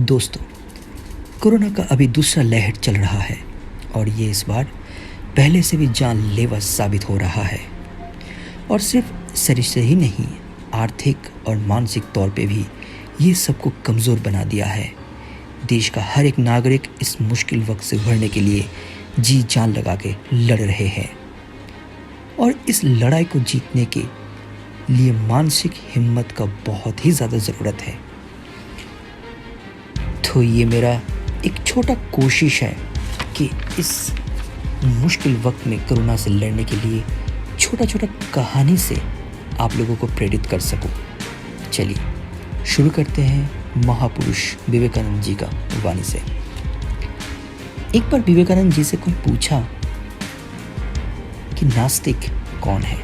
दोस्तों, कोरोना का अभी दूसरा लहर चल रहा है और ये इस बार पहले से भी जानलेवा साबित हो रहा है। और सिर्फ शरीर से ही नहीं, आर्थिक और मानसिक तौर पे भी ये सबको कमज़ोर बना दिया है। देश का हर एक नागरिक इस मुश्किल वक्त से उभरने के लिए जी जान लगा के लड़ रहे हैं और इस लड़ाई को जीतने के लिए मानसिक हिम्मत का बहुत ही ज़्यादा ज़रूरत है। तो ये मेरा एक छोटा कोशिश है कि इस मुश्किल वक्त में कोरोना से लड़ने के लिए छोटा छोटा कहानी से आप लोगों को प्रेरित कर सकूं। चलिए शुरू करते हैं महापुरुष विवेकानंद जी का वाणी से। एक बार विवेकानंद जी से कोई पूछा कि नास्तिक कौन है,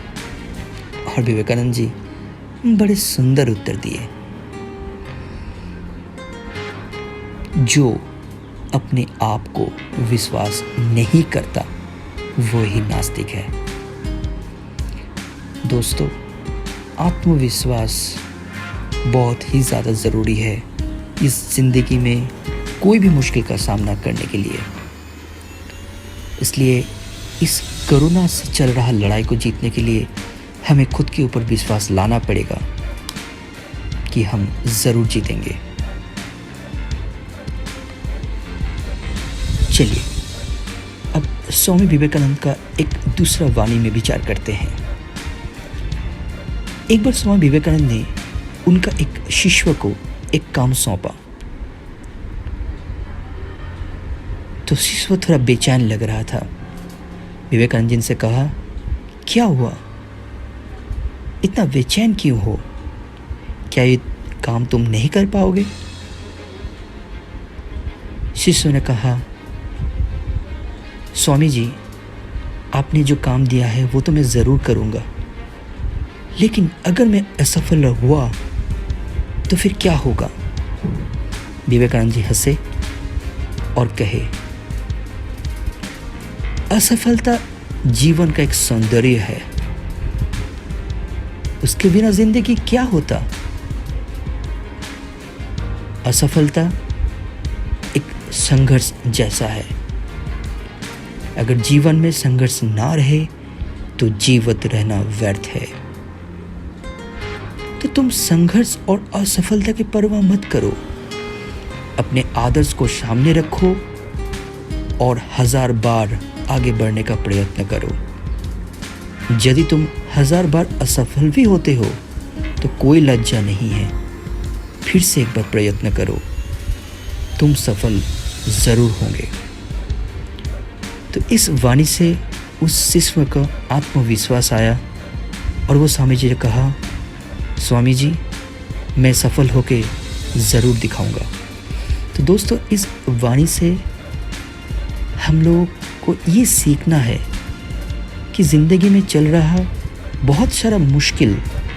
और विवेकानंद जी बड़े सुंदर उत्तर दिए, जो अपने आप को विश्वास नहीं करता वो ही नास्तिक है। दोस्तों, आत्मविश्वास बहुत ही ज़्यादा ज़रूरी है इस ज़िंदगी में कोई भी मुश्किल का सामना करने के लिए। इसलिए इस कोरोना से चल रहा लड़ाई को जीतने के लिए हमें खुद के ऊपर विश्वास लाना पड़ेगा कि हम ज़रूर जीतेंगे। चलिए अब स्वामी विवेकानंद का एक दूसरा वाणी में विचार करते हैं। एक बार स्वामी विवेकानंद ने उनका एक शिष्य को एक काम सौंपा, तो शिष्य थोड़ा बेचैन लग रहा था। विवेकानंद जी ने कहा, क्या हुआ, इतना बेचैन क्यों हो, क्या ये काम तुम नहीं कर पाओगे? शिष्य ने कहा, स्वामी जी, आपने जो काम दिया है वो तो मैं ज़रूर करूँगा, लेकिन अगर मैं असफल हुआ तो फिर क्या होगा? विवेकानंद जी हंसे और कहे, असफलता जीवन का एक सौंदर्य है, उसके बिना जिंदगी क्या होता? असफलता एक संघर्ष जैसा है। अगर जीवन में संघर्ष ना रहे तो जीवित रहना व्यर्थ है। तो तुम संघर्ष और असफलता की परवाह मत करो, अपने आदर्श को सामने रखो और 1000 बार आगे बढ़ने का प्रयत्न करो। यदि तुम 1000 बार असफल भी होते हो तो कोई लज्जा नहीं है, फिर से एक बार प्रयत्न करो, तुम सफल ज़रूर होंगे। तो इस वाणी से उस शिष्य का आत्मविश्वास आया और वो स्वामी जी ने कहा, स्वामी जी, मैं सफल होके ज़रूर दिखाऊंगा। तो दोस्तों, इस वाणी से हम लोगों को ये सीखना है कि ज़िंदगी में चल रहा बहुत सारा मुश्किल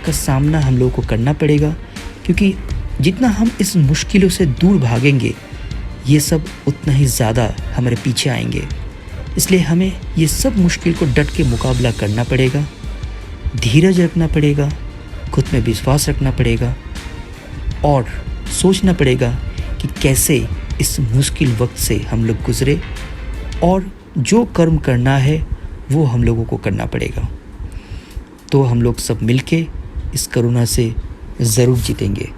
का सामना हम लोगों को करना पड़ेगा, क्योंकि जितना हम इस मुश्किलों से दूर भागेंगे ये सब उतना ही ज़्यादा हमारे पीछे आएंगे। इसलिए हमें ये सब मुश्किल को डट के मुकाबला करना पड़ेगा, धीरज रखना पड़ेगा, खुद में विश्वास रखना पड़ेगा और सोचना पड़ेगा कि कैसे इस मुश्किल वक्त से हम लोग गुजरे, और जो कर्म करना है वो हम लोगों को करना पड़ेगा। तो हम लोग सब मिलके इस कोरोना से ज़रूर जीतेंगे।